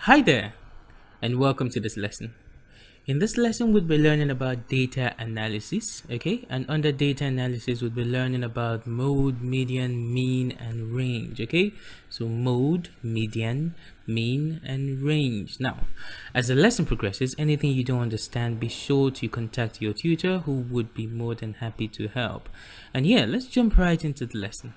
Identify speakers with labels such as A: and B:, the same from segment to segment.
A: Hi there, and welcome to this lesson. In this lesson, we'll be learning about data analysis, okay? And under data analysis, we'll be learning about mode, median, mean, and range, okay? So mode, median, mean, and range. Now, as the lesson progresses, anything you don't understand, be sure to contact your tutor who would be more than happy to help. And yeah, let's jump right into the lesson.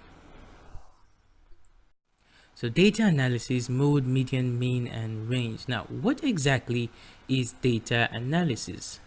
A: So data analysis, mode, median, mean, and range. Now, what exactly is data analysis?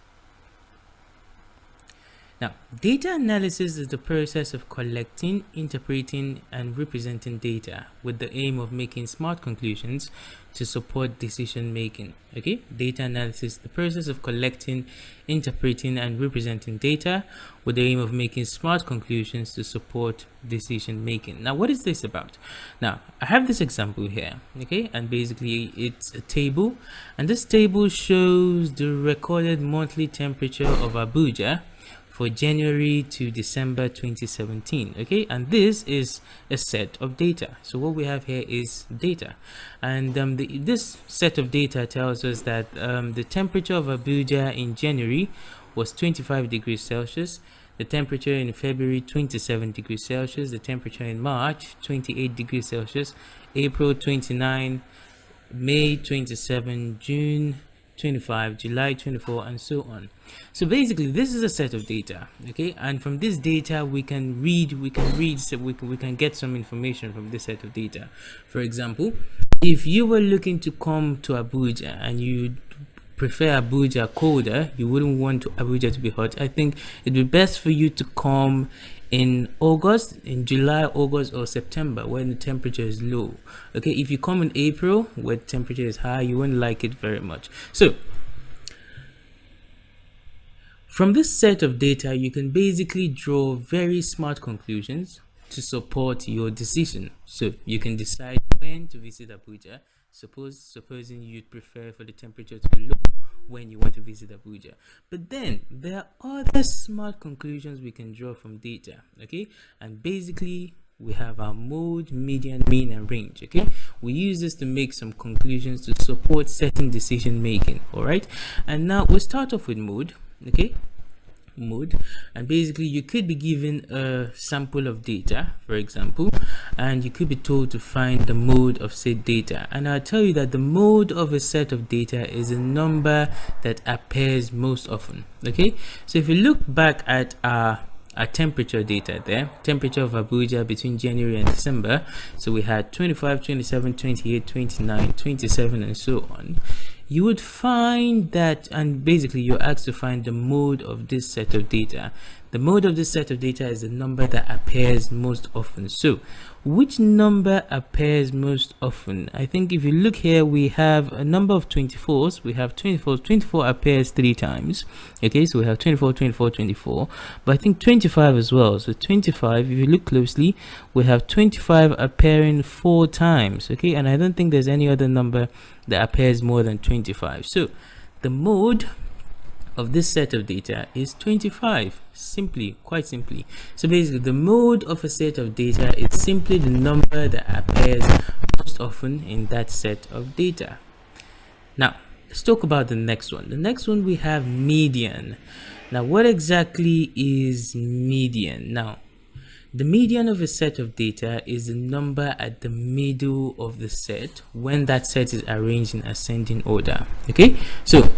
A: Now, data analysis is the process of collecting, interpreting, and representing data with the aim of making smart conclusions to support decision making. Okay, data analysis, the process of collecting, interpreting, and representing data with the aim of making smart conclusions to support decision making. Now, what is this about? Now, I have this example here, okay, and basically it's a table, and this table shows the recorded monthly temperature of Abuja for January to December 2017. Okay, and this is a set of data. So what we have here is data, and this set of data tells us that the temperature of Abuja in January was 25 degrees Celsius, the temperature in February 27 degrees Celsius, the temperature in March 28 degrees Celsius, April 29, May 27, June 25, July 24, and so on. So basically this is a set of data, okay, and from this data we can get some information from this set of data. For example, if you were looking to come to Abuja and you prefer Abuja colder, you wouldn't want Abuja to be hot, I think it'd be best for you to come in August, in July, August, or September when the temperature is low. Okay, if you come in April where the temperature is high, you won't like it very much. So from this set of data, you can basically draw very smart conclusions to support your decision. So you can decide when to visit Abuja. Supposing you'd prefer for the temperature to be low when you want to visit Abuja. But then there are other smart conclusions we can draw from data, okay? And basically we have our mode, median, mean, and range, okay? We use this to make some conclusions to support certain decision making, all right? And now we'll start off with mode, okay? Mode, and basically you could be given a sample of data, for example, and you could be told to find the mode of said data, and I'll tell you that the mode of a set of data is a number that appears most often. Okay, so if you look back at our temperature data there, temperature of Abuja between January and December, so we had 25, 27, 28, 29, 27, and so on. You would find that, and basically you're asked to find the mode of this set of data. The mode of this set of data is the number that appears most often. So which number appears most often? I think if you look here, we have a number of 24s. We have 24 appears 3 times. Okay, so we have 24, 24, 24, but I think 25 as well. So 25, if you look closely, we have 25 appearing 4 times. Okay, and I don't think there's any other number that appears more than 25. So the mode of this set of data is 25, quite simply. So basically the mode of a set of data is simply the number that appears most often in that set of data. Now let's talk about the next one. The next one, we have median. Now what exactly is median? Now the median of a set of data is the number at the middle of the set when that set is arranged in ascending order. Okay, so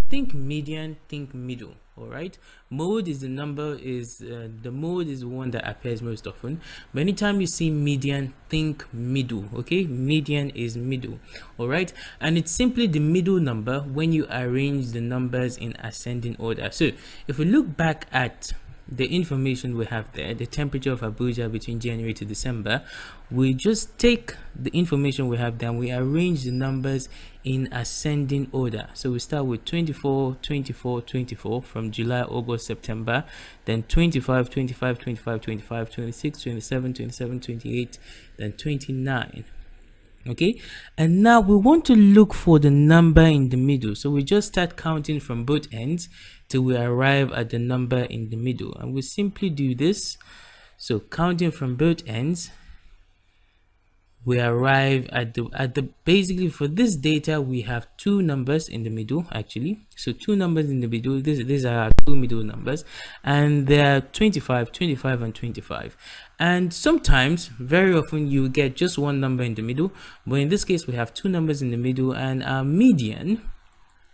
A: think median, think middle. All right, mode is the number, is the mode is the one that appears most often, but anytime you see median, think middle. Okay, median is middle. All right, and it's simply the middle number when you arrange the numbers in ascending order. So if we look back at the information we have there, the temperature of Abuja between January to December, we just take the information we have there and we arrange the numbers in ascending order. So we start with 24, 24, 24 from July, August, September, then 25, 25, 25, 25, 26, 27, 27, 28, then 29. Okay, and now we want to look for the number in the middle, so we just start counting from both ends till we arrive at the number in the middle, and we simply do this. So counting from both ends, we arrive at the basically for this data we have two numbers in the middle actually. So two numbers in the middle. These are our two middle numbers, and they're 25, 25 and 25. And sometimes, very often, you get just one number in the middle, but in this case we have two numbers in the middle, and our median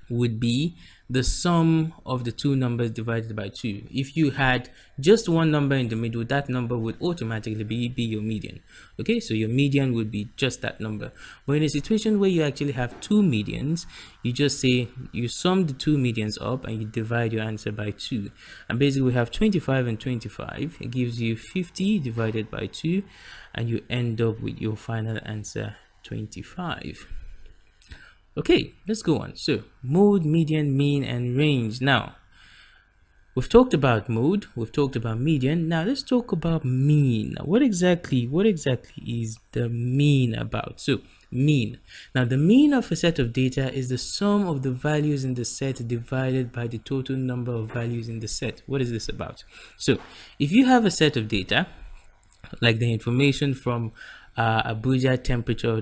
A: would be the sum of the two numbers divided by 2. If you had just one number in the middle, that number would automatically be your median. Okay, so your median would be just that number. But in a situation where you actually have two medians, you just say you sum the two medians up and you divide your answer by 2. And basically we have 25 and 25. It gives you 50 divided by 2, and you end up with your final answer 25. Okay, let's go on. So mode, median, mean, and range. Now, we've talked about mode, we've talked about median. Now let's talk about mean. What exactly is the mean about? So mean. Now the mean of a set of data is the sum of the values in the set divided by the total number of values in the set. What is this about? So if you have a set of data, like the information from Abuja temperature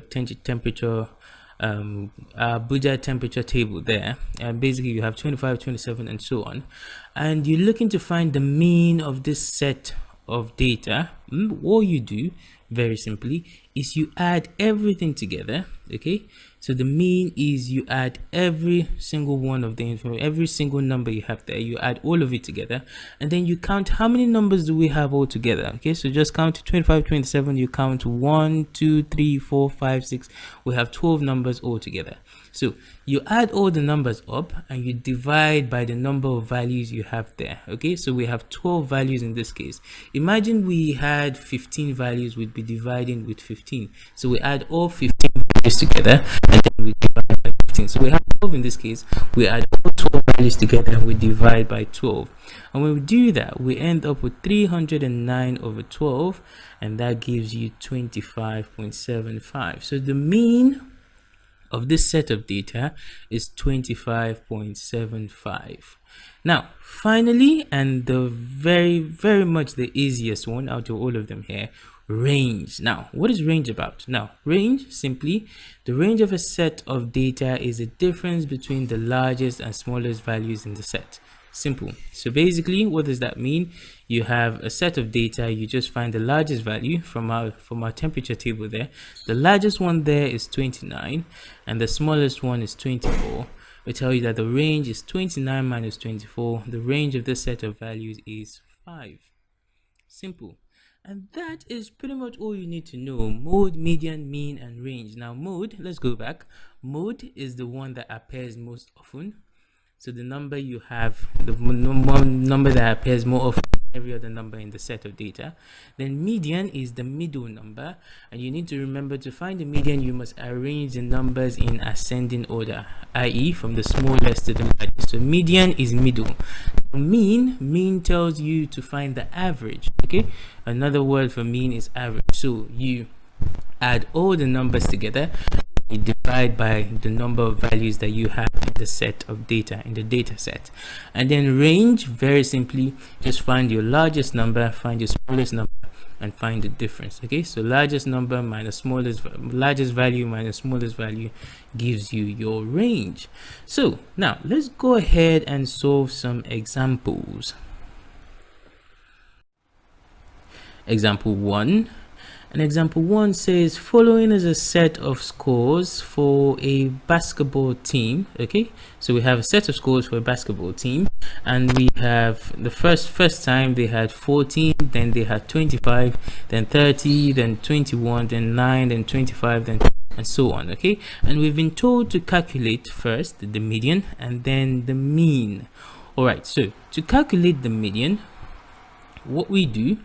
A: Abuja temperature table there, and basically you have 25, 27 and so on, and you're looking to find the mean of this set of data, what you do very simply is you add everything together. Okay, so the mean is you add every single one of the information, every single number you have there, you add all of it together, and then you count how many numbers do we have all together. Okay, so just count 25, 27, you count 1, 2, 3, 4, 5, 6. We have 12 numbers all together. So you add all the numbers up and you divide by the number of values you have there. Okay, so we have 12 values in this case. Imagine we had 15 values, we'd be dividing with 15. So we add all 15 values together and then we divide by 15. So we have 12 in this case. We add all 12 values together and we divide by 12. And when we do that, we end up with 309 over 12, and that gives you 25.75. So the mean of this set of data is 25.75. Now finally, and the very much the easiest one out of all of them here, range. Now what is range about? Now range, simply the range of a set of data is the difference between the largest and smallest values in the set. Simple. So basically, what does that mean? You have a set of data, you just find the largest value from our temperature table there. The largest one there is 29 and the smallest one is 24. We tell you that the range is 29 minus 24. The range of this set of values is 5. Simple. And that is pretty much all you need to know. Mode, median, mean, and range. Now mode, let's go back. Mode is the one that appears most often. So the number you have, the number that appears more often than every other number in the set of data. Then median is the middle number, and you need to remember to find the median you must arrange the numbers in ascending order, i.e. from the smallest to the largest. So median is middle. Mean tells you to find the average. Okay, another word for mean is average. So you add all the numbers together, you divide by the number of values that you have in the set of data, in the data set. And then range, very simply, just find your largest number, find your smallest number, and find the difference. Okay, so largest number minus largest value minus smallest value gives you your range. So now let's go ahead and solve some examples. Example 1. And example 1 says, following is a set of scores for a basketball team. Okay, so we have a set of scores for a basketball team, and we have the first time they had 14, then they had 25, then 30, then 21, then 9, then 25, then and so on. Okay, and we've been told to calculate first the median and then the mean. All right, so to calculate the median, what we do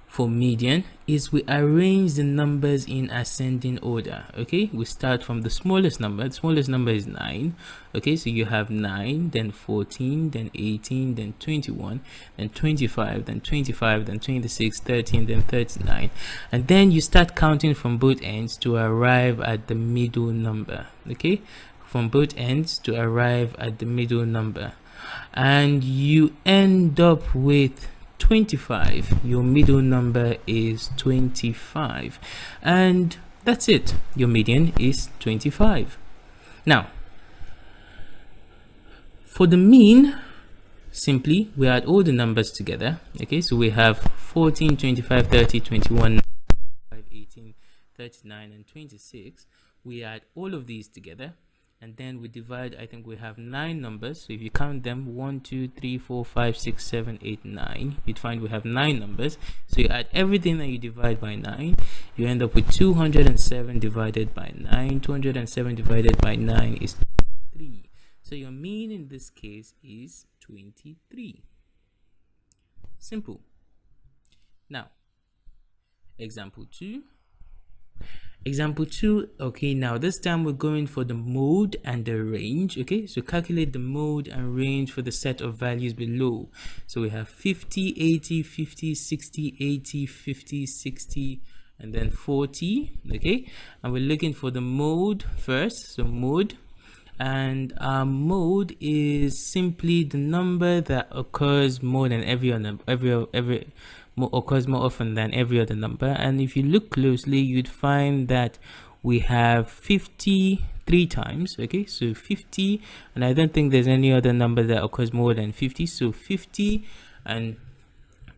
A: for median is we arrange the numbers in ascending order. Okay, we start from the smallest number. The smallest number is 9. Okay, so you have 9, then 14, then 18, then 21, then 25, then 25, then 26, 13, then 39, and then you start counting from both ends to arrive at the middle number. Okay, from both ends to arrive at the middle number, and you end up with 25. Your middle number is 25, and that's it. Your median is 25. Now, for the mean, simply we add all the numbers together. Okay, so we have 14, 25, 30, 21, 18, 39, and 26. We add all of these together, and then we divide. I think we have 9 numbers, so if you count them, 1, 2, 3, 4, 5, 6, 7, 8, 9, you'd find we have 9 numbers. So you add everything and you divide by 9, you end up with 207 divided by 9. 207 divided by 9 is 3. So your mean in this case is 23. Simple. Now, example 2. Example 2, okay, now this time we're going for the mode and the range. Okay, so calculate the mode and range for the set of values below. So we have 50, 80, 50, 60, 80, 50, 60, and then 40. Okay, and we're looking for the mode first. So mode, and our mode is simply the number that occurs more than occurs more often than every other number. And if you look closely, you'd find that we have 50 3 times. Okay, so 50, and I don't think there's any other number that occurs more than 50. So 50, and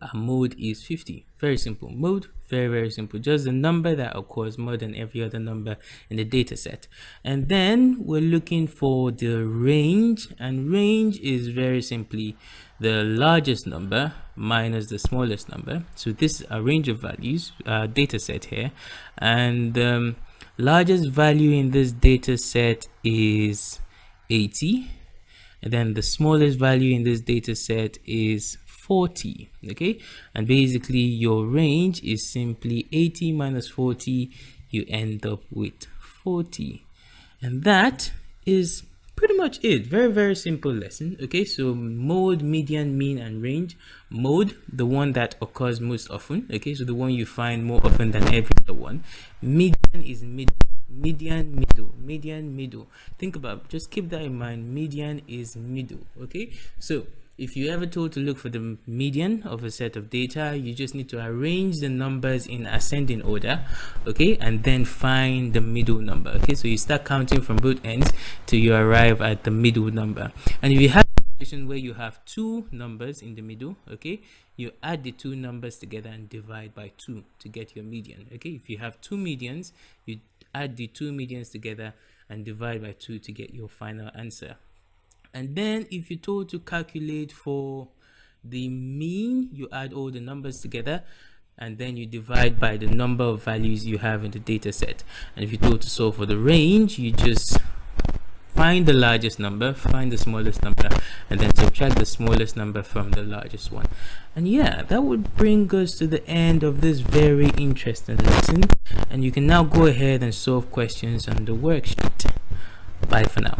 A: our mode is 50. Very simple. Mode, very simple, just the number that occurs more than every other number in the data set. And then we're looking for the range, and range is very simply the largest number minus the smallest number. So this is a range of values data set here, and largest value in this data set is 80, and then the smallest value in this data set is 40. Okay, and basically your range is simply 80 minus 40, you end up with 40. And that is pretty much it. Very simple lesson. Okay, so mode, median, mean, and range. Mode, the one that occurs most often. Okay, so the one you find more often than every other one. Median is median, middle. Think about, just keep that in mind. Median is middle. Okay, so if you ever told to look for the median of a set of data, you just need to arrange the numbers in ascending order, okay, and then find the middle number. Okay, so you start counting from both ends till you arrive at the middle number. And if you have a situation where you have 2 numbers in the middle, okay, you add the 2 numbers together and divide by 2 to get your median. Okay, if you have 2 medians, you add the 2 medians together and divide by 2 to get your final answer. And then if you're told to calculate for the mean, you add all the numbers together and then you divide by the number of values you have in the data set. And if you're told to solve for the range, you just find the largest number, find the smallest number, and then subtract the smallest number from the largest one. And yeah, that would bring us to the end of this very interesting lesson. And you can now go ahead and solve questions on the worksheet. Bye for now.